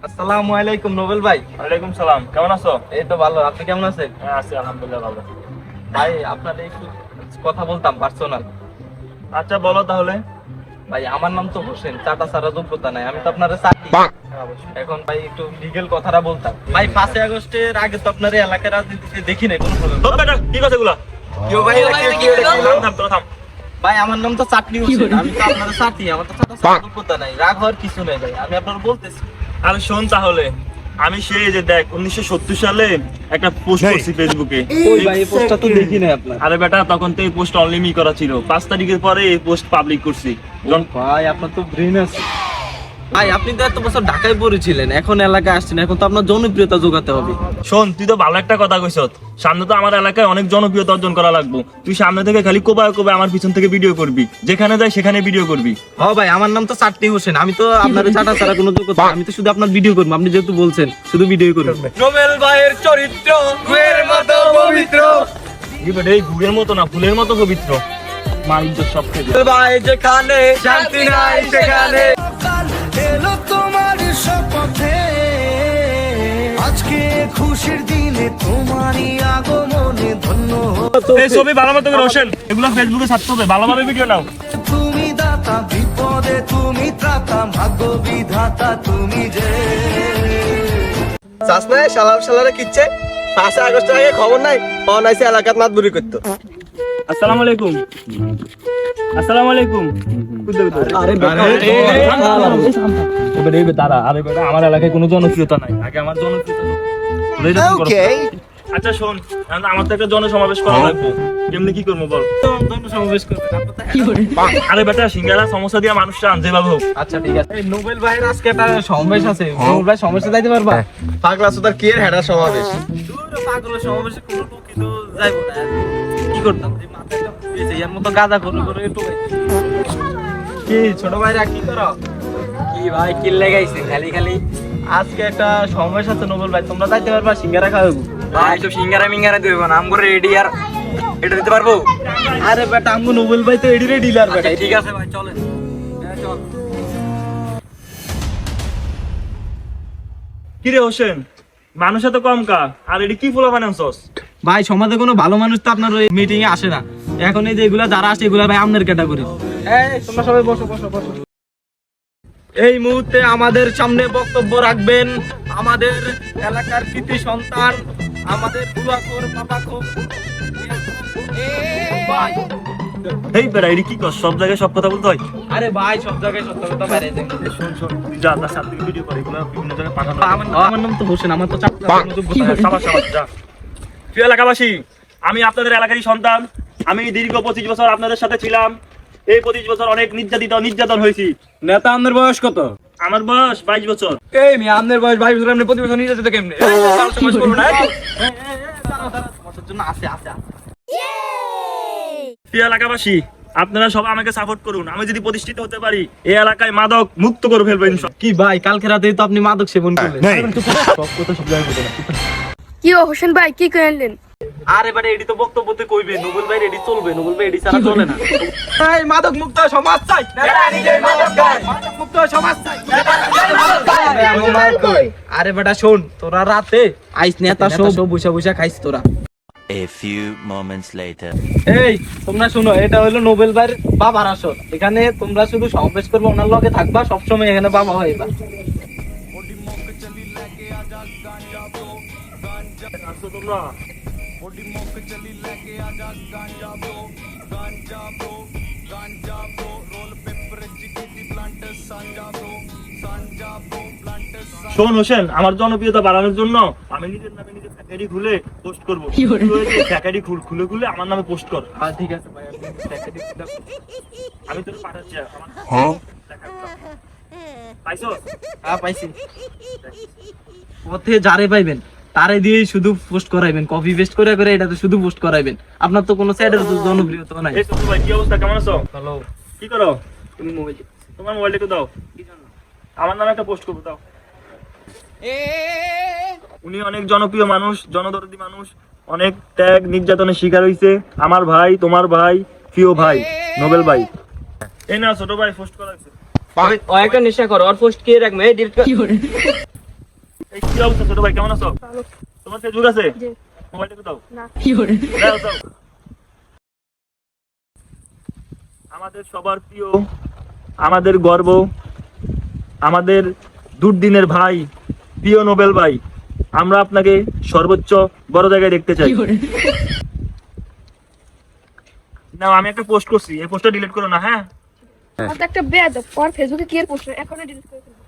আসসালামু আলাইকুম নোবেল ভাই। ওয়ালাইকুম সালাম, কেমন আছো? এই তো ভালো, আপনি কেমন আছেন? হ্যাঁ আছি আলহামদুলিল্লাহ ভালো। ভাই আপনার একটু কথা বলতাম পার্সোনাল। আচ্ছা বলো তাহলে। ভাই আমার নাম তো হোসেন, চাটা সারা যোগ্যতা নাই, আমি তো আপনার চাকরি এখন ভাই একটু লিগেল কথাটা বলতাম। ভাই 5 আগস্টের আগে তো আপনার এই এলাকার রাজনীতিতে দেখি নাই কোনো প্রবলেম। ও বেটা কি কথা এগুলা? থাম। ভাই আমার নাম তো চাকরি হোসেন, আমি তো আপনার সাথী, আমার তো চাটা সারা যোগ্যতা নাই, রাগ হওয়ার কিছু নেই ভাই, আমি আপনার বলতেছি। আরে শোন তাহলে, আমি সেই যে দেখ 1970 সালে একটা পোস্ট করছি ফেসবুকে। ওই ভাই এই পোস্টটা তো দেখি নাই আপনার। আরে বেটা তখন তো এই পোস্ট অনলিমি করা ছিল, 5 তারিখের পরে এই পোস্ট পাবলিক করছি। ভাই আপনার তো ব্রেন আছে। ভাই আপনি তো এত বছর ঢাকায় পড়েছিলেন, এখন এলাকায় আসছেন, এখন তো আপনার জনপ্রিয়তা যোগাতে হবে। শোন তুই তো ভালো একটা কথা কইছ, সামনে তো আমার এলাকায় অনেক জনপ্রিয়তা অর্জন করা লাগবে। তুই সামনে থেকে খালি কোবায় কোবায় আমার পিছন থেকে ভিডিও করবি, যেখানে যাই সেখানে ভিডিও করবি। হ্যাঁ ভাই আমার নাম তো চাটনি হোসেন, আমি তো আপনার চাটা ছাড়া কোনো যোগ্যতা নাই, আমি তো শুধু আপনার ভিডিও করবো, আপনি যেহেতু বলছেন শুধু ভিডিও করবেন। নোবেল ভাইয়ের চরিত্র গুয়ের মতো পবিত্র। এই বেটা এই গুড়ের মতো না, ফুলের মতো পবিত্র। মার ইজ্জত সব খেয়ে ভাই যেখানে শান্তি নাই সেখানে। এলো তোমার শপথে, আজকে খুশির দিনে তোমারই আগমনে ধন্য। এই ছবি ভালো মতো করে হোসেন, এগুলো ফেসবুকে ছাড়তে হবে, ভালোভাবে ভিডিও নাও। তুমি দাতা বিপদে তুমি ত্রাতা, ভাগ্য বিধাতা তুমি যে। চাস নাই শালার শালারে কিচ্ছে 5 আগস্টের আগে খবর নাই, অনাইছে এলাকাত মাতবুরি করতে। আসসালামু আলাইকুম। আসসালামু আলাইকুম। আরে দাঁড়া, আরে বেটা আমার এলাকায় কোনো জনপ্রিয়তা নাই, আগে আমার জনপ্রিয়তা। আচ্ছা শোন, এখন আমার তো একটা জনসমাবেশ করা লাগবে, কেমনি কি করবো বল? সমাবেশ করবেন আরে বেটা সিঙ্গারা সমস্যা দিয়ে মানুষ চান যেভাবে হোক। আচ্ছা ঠিক আছে। এই নোবেল ভাইয়ের আজকে একটা সমাবেশ আছে, নোবেল ভাই সমাবেশে যাইতে পারবা? পাগলা সুদার কি এর হেডার সমাবেশ? দূর পাগলা সমাবেশে কোনো লোক তো যাইবো না। কি করতাম যে মাথাটা পুড়িয়েছে এর মতো গাদা করে করে একটু। কি ছোট ভাইরা কি করো? কি ভাই কি লাগাইছে খালি খালি? আজকে একটা সমাবেশ আছে নোবেল ভাই, তোমরা যাইতে পারবা? সিঙ্গারা খাওয়াবো ভাই। তো সিঙ্গারা মিঙ্গারা দেব না, আমগো রেডি আর এটা দিতে পারবো? আরে বেটা আমগো নোবেল ভাই তো এডিরে ডিলার বেটা। ঠিক আছে ভাই চলেন, চল। কি রে হোসেন, মানুষ এত কম কা, আর এটি কি ফুলা বানানছস? ভাই সমাজে কোনো ভালো মানুষ তো আপনার ওই মিটিং এ আসে না, এখন এই যে এগুলা যারা আসে এগুলা ভাই আমনের ক্যাটাগরি। এই তোমরা সবাই বসো বসো বসো। এই মুহূর্তে আমাদের সামনে বক্তব্য রাখবেন আমাদের এলাকার কৃতি সন্তান, আমাদের বুড়াকোর বাবাকোর। ভাই এই বেটা এটি কি কর, সব জায়গায় সব কথা বলতে হয়? আরে ভাই সব জায়গায় সত্য কথা বাইরে দেন। শোন শোন, তুই যা তার সাথে ভিডিও করে এগুলো বিভিন্ন জায়গায় পাঠানো। আমার নাম তো হোসেন, আমার তো চাকরি সাবাস সাবাস, যা। প্রিয় এলাকাবাসী, আমি আপনাদের এলাকারই সন্তান, আমি দীর্ঘ 25 বছর আপনাদের সাথে ছিলাম। এই 25 বছর অনেক নির্যাতন হয়েছি। নেতা আপনার বয়স কত? আমার বয়স 22 বছর। এই মি আপনার বয়স 22 বছর, আপনি প্রতি বছর নিয়ে যেতে কেমনে? সমাজ করব না। জন্য আছে আছে। প্রিয় এলাকাবাসী, আপনারা সবাই আমাকে সাপোর্ট করুন, আমি যদি প্রতিষ্ঠিত হতে পারি এই এলাকায় মাদক মুক্ত করে ফেলবো ইনশাআল্লাহ। কি ভাই কালকে রাতেই তো আপনি মাদক সেবন করলেন। সব কথা সব জায়গায় বলতে না। কি ও হোসেন ভাই কি কইলেন? আরে বাড়ি এডি তো বক্তব্যতে কইবে নোবেল ভাই এডি চলবে, নোবেল ভাই এডি ছাড়া চলে না। এই মাদক মুক্ত সমাজ চাই, নেতা নিজেই মাদক খায়। মাদক মুক্ত সমাজ চাই, নেতা নিজেই মাদক খায়। আরে বেটা শোন, তোরা রাতে আইস নেতা সব বসে বসে খাইছ তোরা। A few moments later. এই তোমরা শুনো, এটা হলো নোবেল ভাইয়ের বাবার আসর, এখানে তোমরা শুধু সমাবেশ করবে, ওনার লগে থাকবা সব সময়, এখানে বাবা হইবা। শোন হোসেন, আমার জনপ্রিয়তা বাড়ানোর জন্য আমি নিজের নামে নিজের ফ্যাক্টরি খুলে পোস্ট করব। ফ্যাক্টরি খুলে খুলে আমার নামে পোস্ট কর। ঠিক আছে ভাই, আমি তোর পাঠাচ্ছি। পাইছি। পথে যারে পাইবেন তারে দিয়ে শুধু পোস্ট করাইবেন, কপি পেস্ট করে করে এটাতে শুধু পোস্ট করাইবেন, আপনার তো কোনো স্যাডের জনপ্রিয়তা নাই। এই ছোট ভাই কি অবস্থা, কেমন আছো? হ্যালো, কি করো? তুমি মোবাইল তোমার মোবাইলটা একটু দাও, আমার নামে একটা পোস্ট করবো, দাও। উনি অনেক জনপ্রিয় মানুষ, জনদরদি মানুষ, অনেক ত্যাগ নির্যাতনের শিকার হয়েছে। আমার ভাই, তোমার ভাই, প্রিয় ভাই নোবেল ভাই। এই না ছোট ভাই পোস্ট করা হয়েছে। ও একটা নেশা করো, আর পোস্ট কে রাখবে ডিলিট কর। এই কি অবস্থা ছোট ভাই, কেমন আছো? তোমার ফেসবুক আছে? জি। মোবাইলটা দাও। না। দাও, দাও। আমাদের সবার প্রিয়, আমাদের গর্ব, আমাদের দুর্দিনের ভাই, প্রিয় নোবেল ভাই, আমরা আপনাকে সর্বোচ্চ বড় জায়গায় দেখতে চাই। না, আমি একটা পোস্ট করছি, এই পোস্টটা ডিলিট করো না, হ্যাঁ? আমার তো একটা বেয়াদব, ওর ফেসবুকে কি এর পোস্ট এখনই ডিলিট করে ফেলবো।